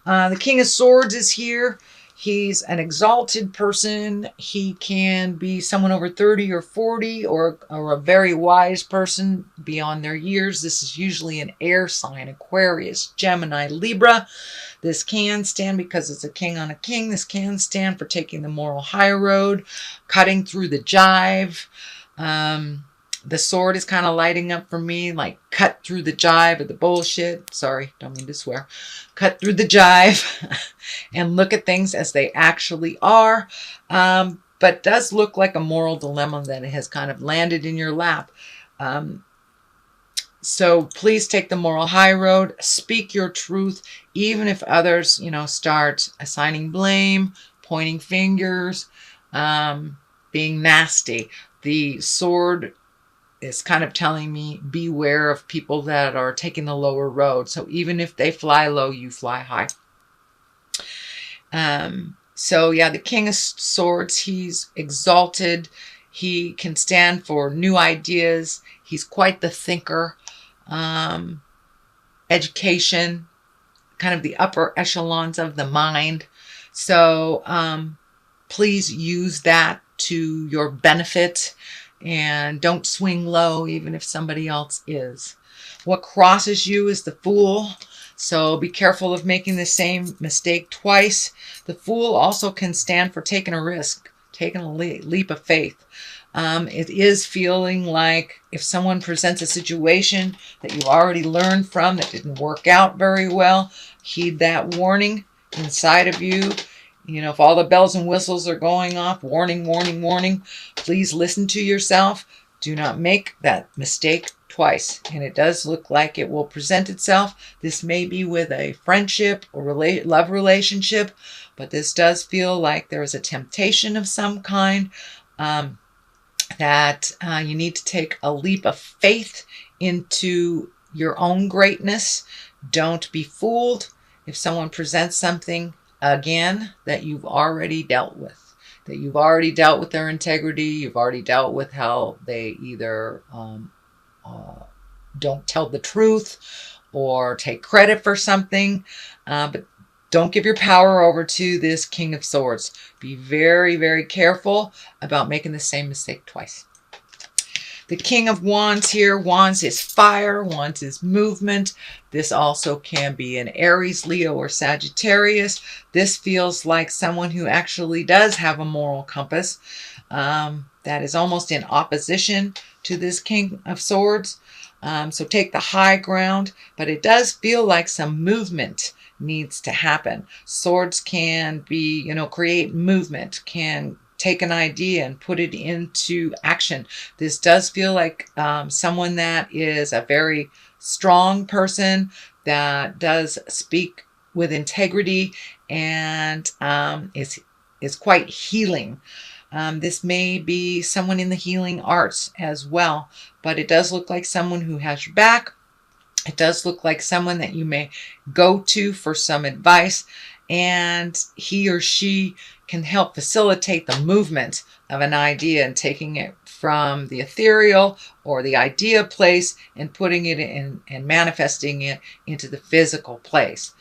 The King of Swords is here. He's an exalted person. He can be someone over 30 or 40 or a very wise person beyond their years. This is usually an air sign, Aquarius, Gemini, Libra. This can stand, because it's a king on a king, this can stand for taking the moral high road, cutting through the jive. The sword is kind of lighting up for me, like cut through the jive of the bullshit. Sorry, don't mean to swear. Cut through the jive and look at things as they actually are. But does look like a moral dilemma that has kind of landed in your lap. So please take the moral high road. Speak your truth, even if others, start assigning blame, pointing fingers, being nasty. The sword is kind of telling me beware of people that are taking the lower road. So even if they fly low, you fly high. So yeah, the King of Swords, he's exalted. He can stand for new ideas. He's quite the thinker. Education, kind of the upper echelons of the mind. So please use that to your benefit. And don't swing low, even if somebody else is. What crosses you is the Fool. So be careful of making the same mistake twice. The Fool also can stand for taking a risk, taking a leap of faith. It is feeling like if someone presents a situation that you already learned from that didn't work out very well, heed that warning inside of you. If all the bells and whistles are going off, warning, warning, warning, please listen to yourself. Do not make that mistake twice. And it does look like it will present itself. This may be with a friendship or love relationship, but this does feel like there is a temptation of some kind, that you need to take a leap of faith into your own greatness. Don't be fooled if someone presents something again that you've already dealt with, their integrity. You've already dealt with how they either don't tell the truth or take credit for something. But don't give your power over to this King of Swords. Be very, very careful about making the same mistake twice. The King of Wands here. Wands is fire. Wands is movement. This also can be an Aries, Leo, or Sagittarius. This feels like someone who actually does have a moral compass that is almost in opposition to this King of Swords. So take the high ground, but it does feel like some movement needs to happen. Swords can be, create movement, can take an idea and put it into action. This does feel like someone that is a very strong person that does speak with integrity and is quite healing. This may be someone in the healing arts as well, but it does look like someone who has your back. It does look like someone that you may go to for some advice, and he or she can help facilitate the movement of an idea and taking it from the ethereal or the idea place and putting it in and manifesting it into the physical place.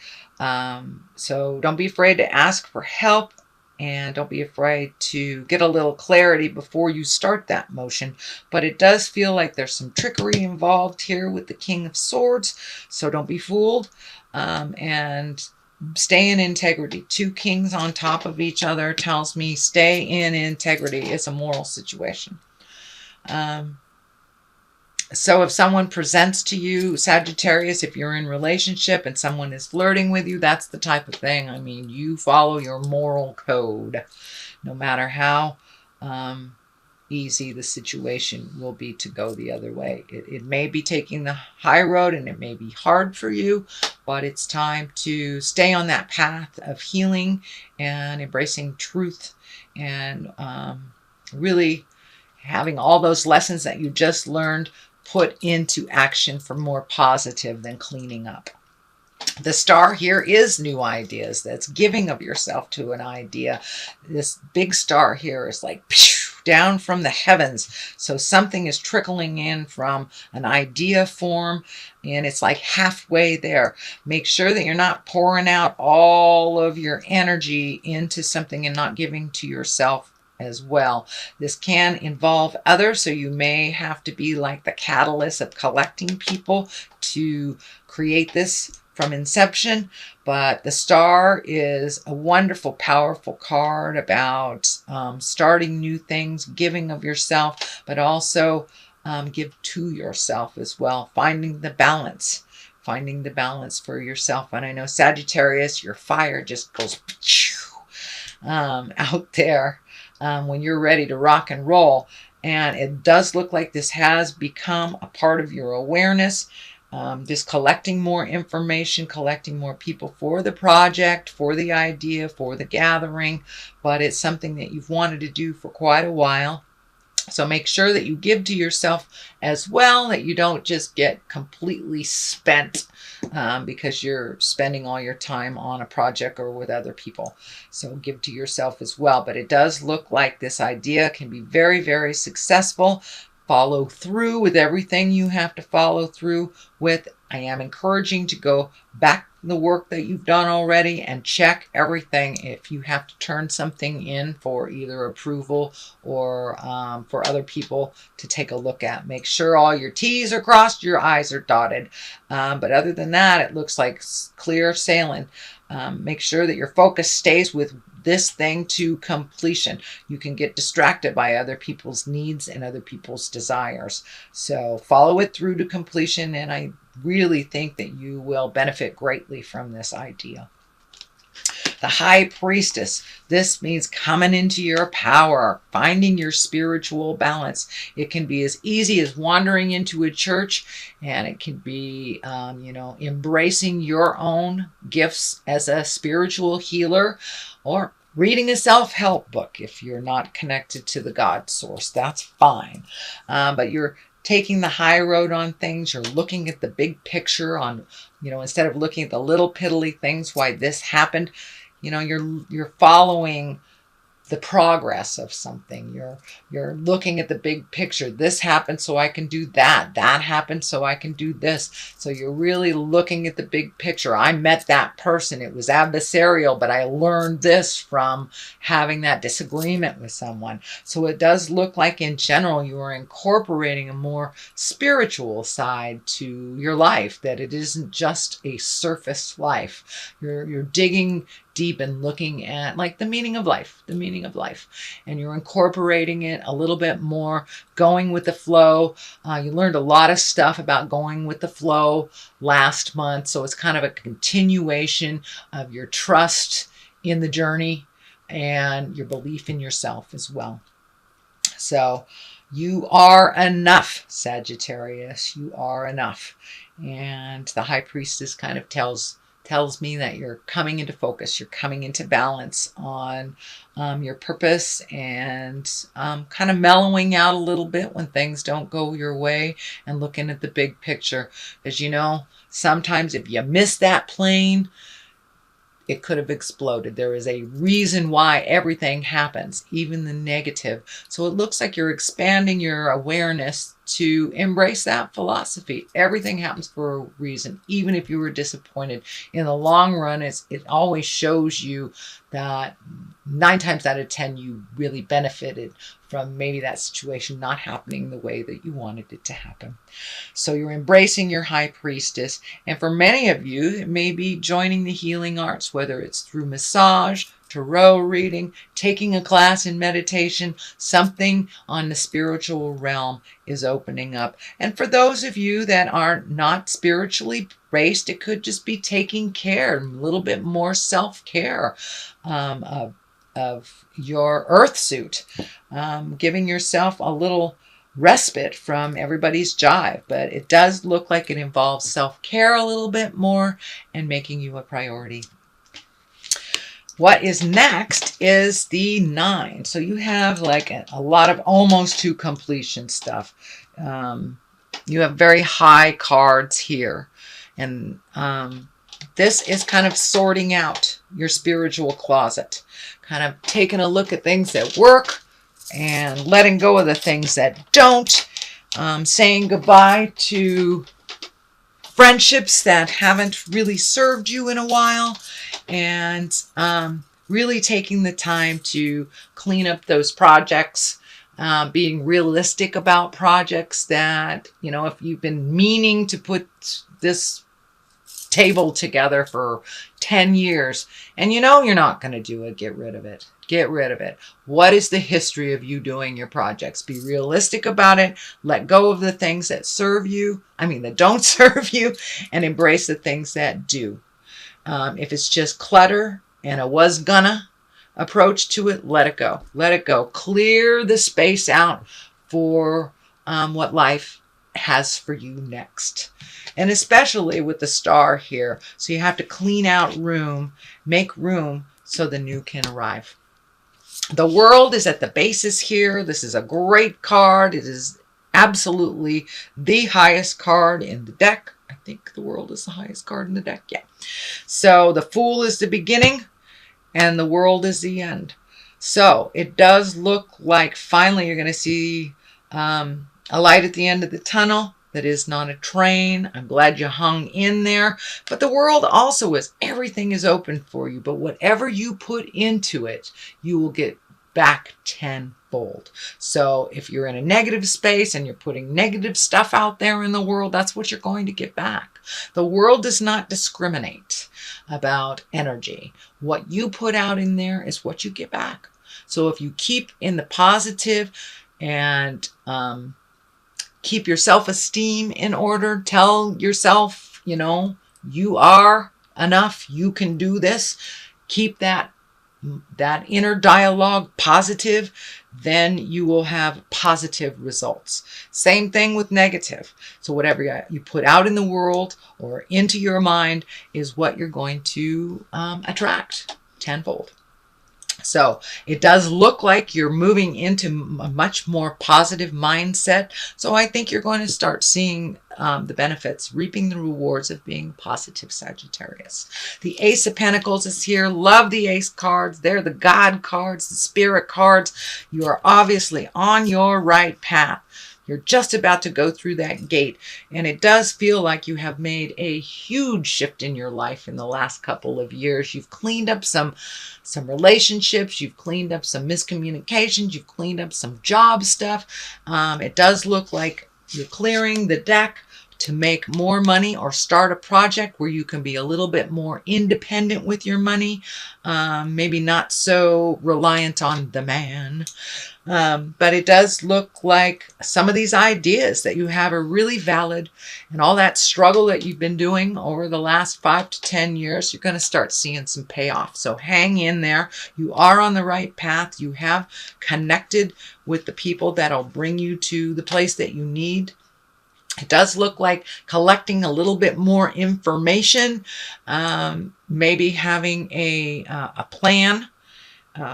So don't be afraid to ask for help, and don't be afraid to get a little clarity before you start that motion. But it does feel like there's some trickery involved here with the King of Swords, so don't be fooled. And stay in integrity. Two kings on top of each other tells me stay in integrity. It's a moral situation. So if someone presents to you, Sagittarius, if you're in relationship and someone is flirting with you, that's the type of thing. I mean, you follow your moral code, no matter how easy the situation will be to go the other way. It may be taking the high road and it may be hard for you, but it's time to stay on that path of healing and embracing truth and really having all those lessons that you just learned put into action for more positive than cleaning up. The star here is new ideas. That's giving of yourself to an idea. This big star here is like, gift down from the heavens. So something is trickling in from an idea form, and it's like halfway there. Make sure that you're not pouring out all of your energy into something and not giving to yourself as well. This can involve others, so you may have to be like the catalyst of collecting people to create this from inception. But the Star is a wonderful, powerful card about starting new things, giving of yourself, but also give to yourself as well. Finding the balance for yourself. And I know Sagittarius, your fire just goes out there when you're ready to rock and roll. And it does look like this has become a part of your awareness. Just collecting more information, collecting more people for the project, for the idea, for the gathering. But it's something that you've wanted to do for quite a while. So make sure that you give to yourself as well, that you don't just get completely spent because you're spending all your time on a project or with other people. So give to yourself as well. But it does look like this idea can be very, very successful. Follow through with everything you have to follow through with. I am encouraging to go back the work that you've done already and check everything. If you have to turn something in for either approval or for other people to take a look at, make sure all your T's are crossed, your I's are dotted. But other than that, it looks like clear sailing. Make sure that your focus stays with this thing to completion. You can get distracted by other people's needs and other people's desires. So follow it through to completion, and I really think that you will benefit greatly from this idea. The High Priestess. This means coming into your power, finding your spiritual balance. It can be as easy as wandering into a church, and it can be, embracing your own gifts as a spiritual healer, or reading a self-help book if you're not connected to the God source. That's fine. But you're taking the high road on things. You're looking at the big picture on, instead of looking at the little piddly things, why this happened. You're following the progress of something. You're looking at the big picture. This happened so I can do that. That happened so I can do this. So you're really looking at the big picture. I met that person. It was adversarial, but I learned this from having that disagreement with someone. So it does look like in general you are incorporating a more spiritual side to your life, that it isn't just a surface life. You're digging deep and looking at like the meaning of life, and you're incorporating it a little bit more, going with the flow. You learned a lot of stuff about going with the flow last month, so it's kind of a continuation of your trust in the journey and your belief in yourself as well. So you are enough, Sagittarius. You are enough. And the High Priestess kind of tells me that you're coming into focus, you're coming into balance on your purpose, and kind of mellowing out a little bit when things don't go your way, and looking at the big picture. As you know, sometimes if you miss that plane, it could have exploded. There is a reason why everything happens, even the negative. So it looks like you're expanding your awareness to embrace that philosophy. Everything happens for a reason, even if you were disappointed. In the long run, it always shows you that 9 times out of 10, you really benefited from maybe that situation not happening the way that you wanted it to happen. So you're embracing your High Priestess. And for many of you, it may be joining the healing arts, whether it's through massage, tarot reading, taking a class in meditation. Something on the spiritual realm is opening up. And for those of you that are not spiritually raised, it could just be taking care, a little bit more self-care of your earth suit, giving yourself a little respite from everybody's jive. But it does look like it involves self-care a little bit more and making you a priority. What is next is the 9. So you have like a lot of almost to completion stuff. You have very high cards here. And this is kind of sorting out your spiritual closet. Kind of taking a look at things that work, and letting go of the things that don't, saying goodbye to friendships that haven't really served you in a while, and really taking the time to clean up those projects, being realistic about projects that, if you've been meaning to put this table together for 10 years and you're not going to do it, get rid of it. Get rid of it. What is the history of you doing your projects? Be realistic about it. Let go of the things that that don't serve you, and embrace the things that do. If it's just clutter and a was gonna approach to it, let it go. Let it go. Clear the space out for what life has for you next. And especially with the star here. So you have to clean out room, make room so the new can arrive. The World is at the basis here. This is a great card. It is absolutely the highest card in the deck. I think the World is the highest card in the deck. Yeah. So the Fool is the beginning and the World is the end. So it does look like finally you're going to see a light at the end of the tunnel. That is not a train. I'm glad you hung in there. But the World also is, everything is open for you. But whatever you put into it, you will get back tenfold. So if you're in a negative space and you're putting negative stuff out there in the world, that's what you're going to get back. The World does not discriminate about energy. What you put out in there is what you get back. So if you keep in the positive and keep your self-esteem in order. Tell yourself, you are enough. You can do this. Keep that inner dialogue positive. Then you will have positive results. Same thing with negative. So whatever you put out in the world or into your mind is what you're going to attract tenfold. So it does look like you're moving into a much more positive mindset. So I think you're going to start seeing the benefits, reaping the rewards of being positive Sagittarius. The Ace of Pentacles is here. Love the Ace cards. They're the God cards, the Spirit cards. You are obviously on your right path. You're just about to go through that gate. And it does feel like you have made a huge shift in your life in the last couple of years. You've cleaned up some relationships. You've cleaned up some miscommunications. You've cleaned up some job stuff. It does look like you're clearing the deck to make more money or start a project where you can be a little bit more independent with your money. Maybe not so reliant on the man. But it does look like some of these ideas that you have are really valid, and all that struggle that you've been doing over the last 5 to 10 years, you're going to start seeing some payoff. So hang in there. You are on the right path. You have connected with the people that'll bring you to the place that you need. It does look like collecting a little bit more information, maybe having a plan.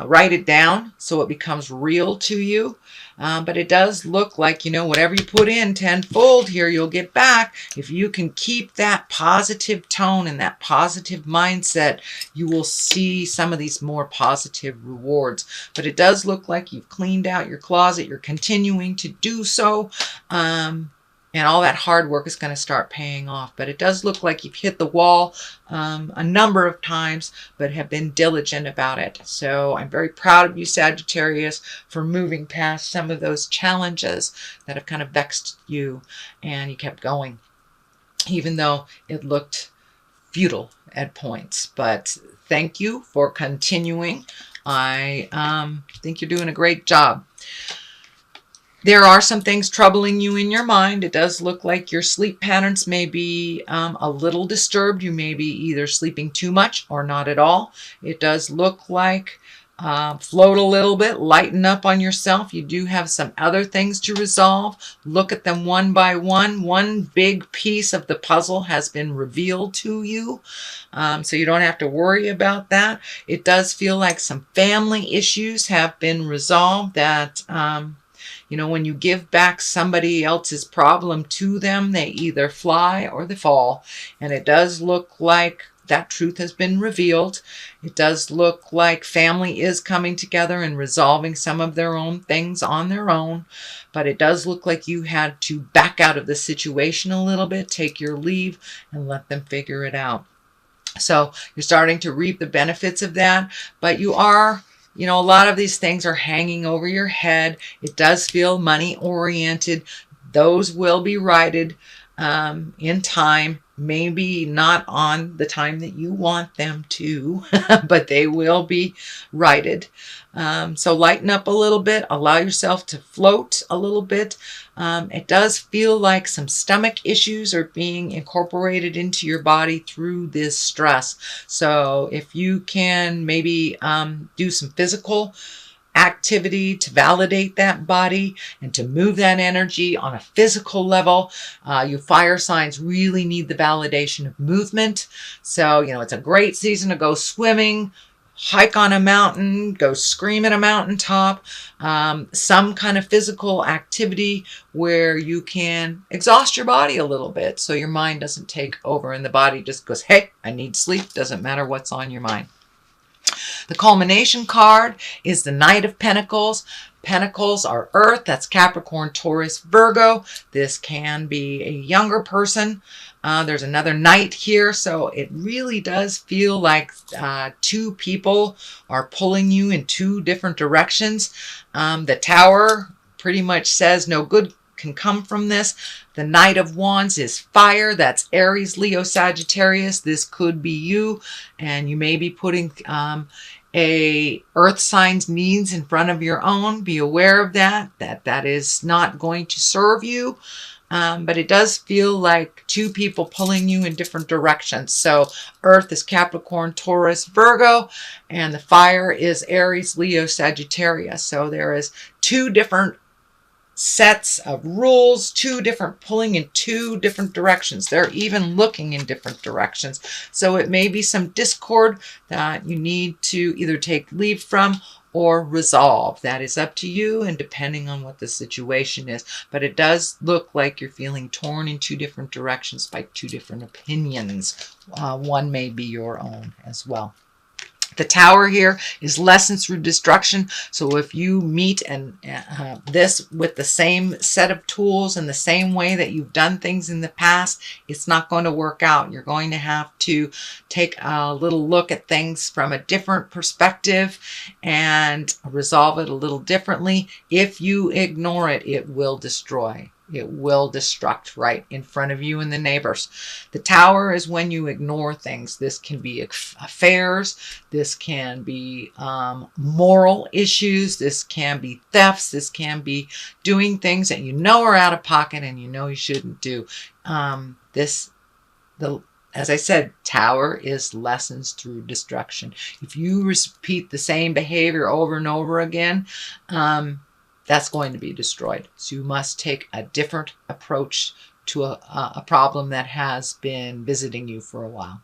Write it down so it becomes real to you. But it does look like, whatever you put in tenfold here, you'll get back. If you can keep that positive tone and that positive mindset, you will see some of these more positive rewards. But it does look like you've cleaned out your closet. You're continuing to do so. And all that hard work is going to start paying off. But it does look like you've hit the wall a number of times, but have been diligent about it. So I'm very proud of you, Sagittarius, for moving past some of those challenges that have kind of vexed you, and you kept going, even though it looked futile at points. But thank you for continuing. I think you're doing a great job. There are some things troubling you in your mind. It does look like your sleep patterns may be a little disturbed. You may be either sleeping too much or not at all. It does look like float a little bit, lighten up on yourself. You do have some other things to resolve. Look at them one by one. One big piece of the puzzle has been revealed to you, so you don't have to worry about that. It does feel like some family issues have been resolved that when you give back somebody else's problem to them, they either fly or they fall. And it does look like that truth has been revealed. It does look like family is coming together and resolving some of their own things on their own, but it does look like you had to back out of the situation a little bit, take your leave, and let them figure it out. So you're starting to reap the benefits of that, but you are, a lot of these things are hanging over your head. It does feel money oriented. Those will be righted in time. Maybe not on the time that you want them to, but they will be righted. So lighten up a little bit. Allow yourself to float a little bit. It does feel like some stomach issues are being incorporated into your body through this stress. So if you can maybe do some physical activity to validate that body and to move that energy on a physical level. You fire signs really need the validation of movement. So, it's a great season to go swimming, hike on a mountain, go scream at a mountaintop, some kind of physical activity where you can exhaust your body a little bit so your mind doesn't take over and the body just goes, hey, I need sleep. Doesn't matter what's on your mind. The culmination card is the Knight of Pentacles. Pentacles are Earth. That's Capricorn, Taurus, Virgo. This can be a younger person. There's another Knight here. So it really does feel like two people are pulling you in two different directions. The Tower pretty much says no good can come from this. The Knight of Wands is fire. That's Aries, Leo, Sagittarius. This could be you, and you may be putting a earth sign's needs in front of your own. Be aware of that is not going to serve you. But it does feel like two people pulling you in different directions. So Earth is Capricorn, Taurus, Virgo, and the fire is Aries, Leo, Sagittarius. So there is two different sets of rules, two different pulling in two different directions. They're even looking in different directions. So it may be some discord that you need to either take leave from or resolve. That is up to you and depending on what the situation is. But it does look like you're feeling torn in two different directions by two different opinions. One may be your own as well. The Tower here is lessons through destruction. So if you meet this with the same set of tools and the same way that you've done things in the past, it's not going to work out. You're going to have to take a little look at things from a different perspective and resolve it a little differently. If you ignore it, it will destroy. It will destruct right in front of you and the neighbors. The Tower is when you ignore things. This can be affairs. This can be moral issues. This can be thefts. This can be doing things that you know are out of pocket and you know you shouldn't do. As I said, Tower is lessons through destruction. If you repeat the same behavior over and over again, that's going to be destroyed. So you must take a different approach to a problem that has been visiting you for a while.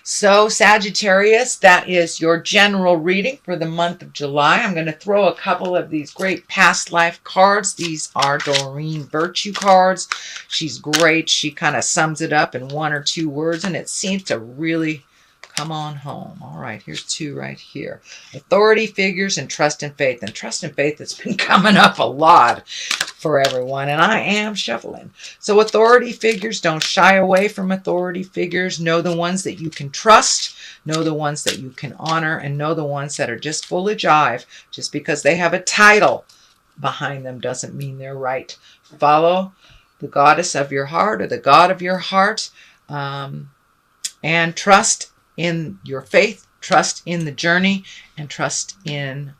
So Sagittarius, that is your general reading for the month of July. I'm going to throw a couple of these great past life cards. These are Doreen Virtue cards. She's great. She kind of sums it up in one or two words, and it seems to really come on home. All right, here's two right here. Authority figures and trust and faith. And trust and faith has been coming up a lot for everyone, and I am shuffling. So authority figures, don't shy away from authority figures. Know the ones that you can trust. Know the ones that you can honor, and know the ones that are just full of jive. Just because they have a title behind them doesn't mean they're right. Follow the goddess of your heart or the god of your heart, and trust in your faith, trust in the journey, and trust in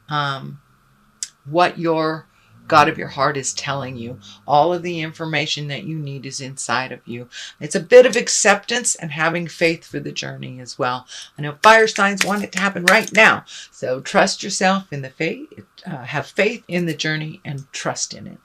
what your God of your heart is telling you. All of the information that you need is inside of you. It's a bit of acceptance and having faith for the journey as well. I know fire signs want it to happen right now. So trust yourself in the faith, have faith in the journey, and trust in it.